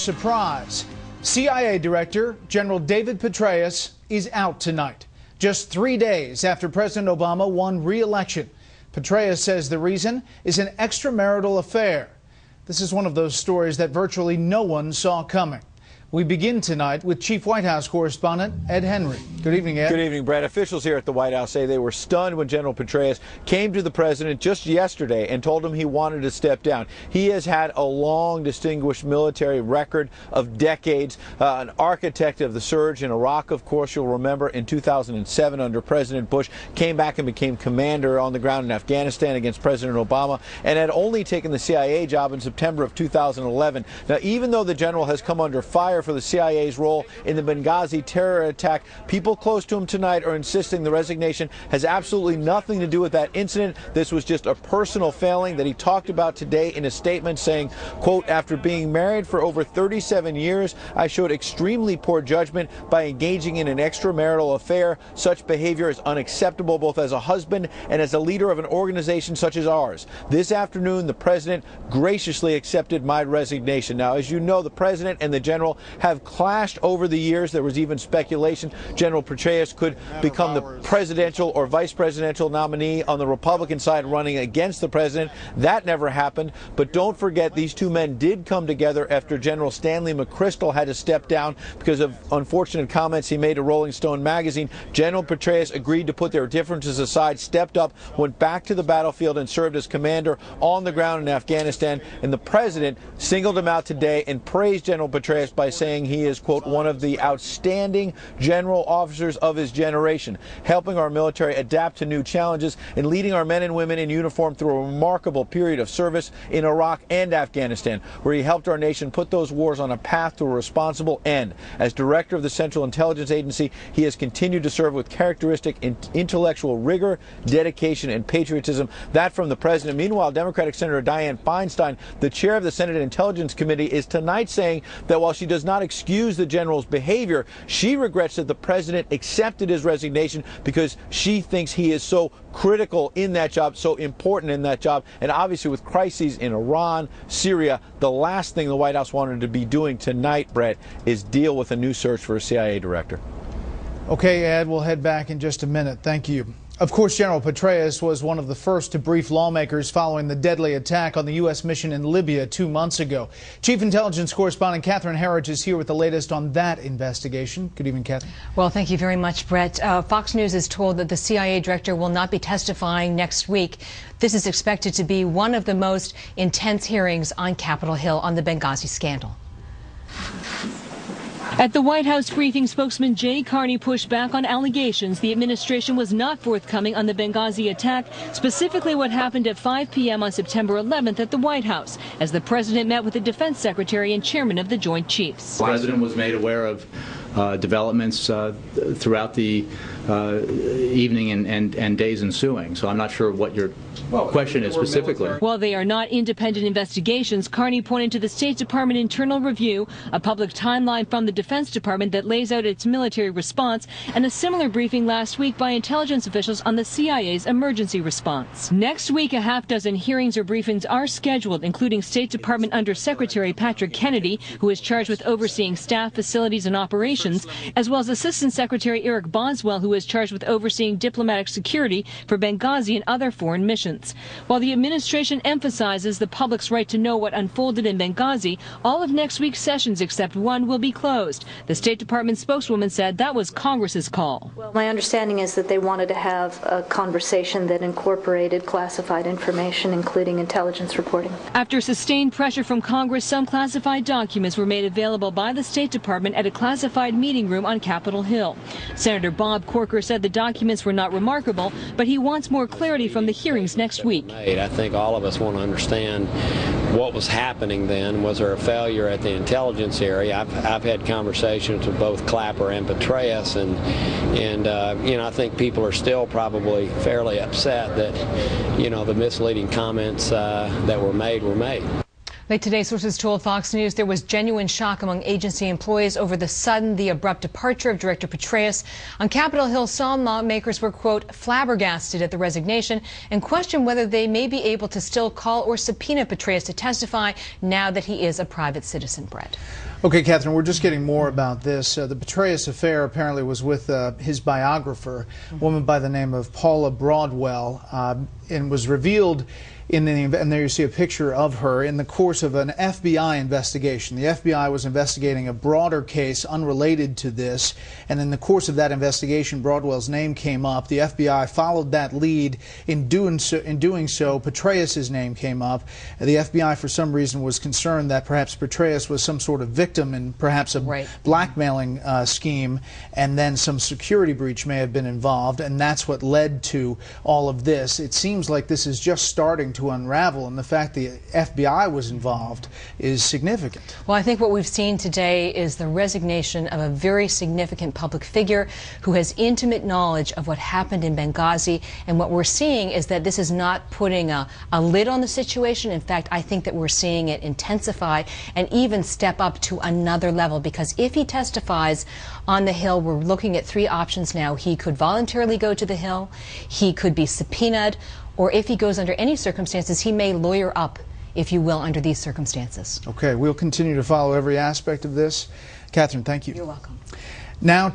Surprise. CIA Director General David Petraeus is out tonight, just 3 days after President Obama won re-election. Petraeus says the reason is an extramarital affair. This is one of those stories that virtually no one saw coming. We begin tonight with Chief White House correspondent Ed Henry. Good evening, Ed. Good evening, Brad. Officials here at the White House say they were stunned when General Petraeus came to the president just yesterday and told him he wanted to step down. He has had a long, distinguished military record of decades, an architect of the surge in Iraq, of course, you'll remember, in 2007 under President Bush, came back and became commander on the ground in Afghanistan against President Obama, and had only taken the CIA job in September of 2011. Now, even though the general has come under fire for the CIA's role in the Benghazi terror attack, people close to him tonight are insisting the resignation has absolutely nothing to do with that incident. This was just a personal failing that he talked about today in a statement saying, quote, "After being married for over 37 years, I showed extremely poor judgment by engaging in an extramarital affair. Such behavior is unacceptable both as a husband and as a leader of an organization such as ours. This afternoon, the president graciously accepted my resignation." Now, as you know, the president and the general have clashed over the years. There was even speculation General Petraeus could become the presidential or vice presidential nominee on the Republican side running against the president. That never happened. But don't forget, these two men did come together after General Stanley McChrystal had to step down because of unfortunate comments he made to Rolling Stone magazine. General Petraeus agreed to put their differences aside, stepped up, went back to the battlefield, and served as commander on the ground in Afghanistan. And the president singled him out today and praised General Petraeus by saying he is, quote, "one of the outstanding general officers of his generation, helping our military adapt to new challenges and leading our men and women in uniform through a remarkable period of service in Iraq and Afghanistan, where he helped our nation put those wars on a path to a responsible end. As director of the Central Intelligence Agency, he has continued to serve with characteristic intellectual rigor, dedication, and patriotism." That from the president. Meanwhile, Democratic Senator Dianne Feinstein, the chair of the Senate Intelligence Committee, is tonight saying that while she does not excuse the general's behavior, she regrets that the president accepted his resignation because she thinks he is so critical in that job, so important in that job. And obviously with crises in Iran, Syria, the last thing the White House wanted to be doing tonight, Brett, is deal with a new search for a CIA director. Okay, Ed, we'll head back in just a minute. Thank you. Of course, General Petraeus was one of the first to brief lawmakers following the deadly attack on the U.S. mission in Libya 2 months ago. Chief Intelligence Correspondent Catherine Herridge is here with the latest on that investigation. Good evening, Catherine. Well, thank you very much, Brett. Fox News is told that the CIA director will not be testifying next week. This is expected to be one of the most intense hearings on Capitol Hill on the Benghazi scandal. At the White House briefing, spokesman Jay Carney pushed back on allegations the administration was not forthcoming on the Benghazi attack, specifically what happened at 5 p.m. on September 11th at the White House, as the president met with the defense secretary and chairman of the Joint Chiefs. The president was made aware of developments throughout the evening and days ensuing. So I'm not sure what your question is specifically. While they are not independent investigations, Carney pointed to the State Department internal review, a public timeline from the Defense Department that lays out its military response, and a similar briefing last week by intelligence officials on the CIA's emergency response. Next week, a half-dozen hearings or briefings are scheduled, including State Department Under Secretary Patrick Kennedy, who is charged with overseeing staff, facilities, and operations, as well as Assistant Secretary Eric Boswell, who is charged with overseeing diplomatic security for Benghazi and other foreign missions. While the administration emphasizes the public's right to know what unfolded in Benghazi, all of next week's sessions except one will be closed. The State Department spokeswoman said that was Congress's call. Well, my understanding is that they wanted to have a conversation that incorporated classified information, including intelligence reporting. After sustained pressure from Congress, some classified documents were made available by the State Department at a classified meeting room on Capitol Hill. Senator Bob Corker said the documents were not remarkable, but he wants more clarity from the hearings next week. I think all of us want to understand what was happening then. Was there a failure at the intelligence area? I've had conversations with both Clapper and Petraeus, and you know, I think people are still probably fairly upset that, you know, the misleading comments that were made. Late today, sources told Fox News there was genuine shock among agency employees over the abrupt departure of Director Petraeus. On Capitol Hill, some lawmakers were, quote, flabbergasted at the resignation and questioned whether they may be able to still call or subpoena Petraeus to testify now that he is a private citizen, Brett. Okay, Catherine, we're just getting more about this. The Petraeus affair apparently was with his biographer, a woman by the name of Paula Broadwell, and was revealed and there you see a picture of her in the course of an FBI investigation. The FBI was investigating a broader case unrelated to this, and in the course of that investigation, Broadwell's name came up. The FBI followed that lead. In doing so, Petraeus' name came up. The FBI, for some reason, was concerned that perhaps Petraeus was some sort of victim in perhaps a blackmailing scheme, and then some security breach may have been involved, and that's what led to all of this. It seems like this is just starting to unravel, and the fact the FBI was involved is significant. Well, I think what we've seen today is the resignation of a very significant public figure who has intimate knowledge of what happened in Benghazi, and what we're seeing is that this is not putting a lid on the situation. In fact, I think that we're seeing it intensify and even step up to another level, because if he testifies on the Hill, we're looking at three options now. He could voluntarily go to the Hill, he could be subpoenaed, or if he goes under any circumstances, he may lawyer up, if you will, under these circumstances. Okay, we'll continue to follow every aspect of this. Catherine, thank you. You're welcome. Now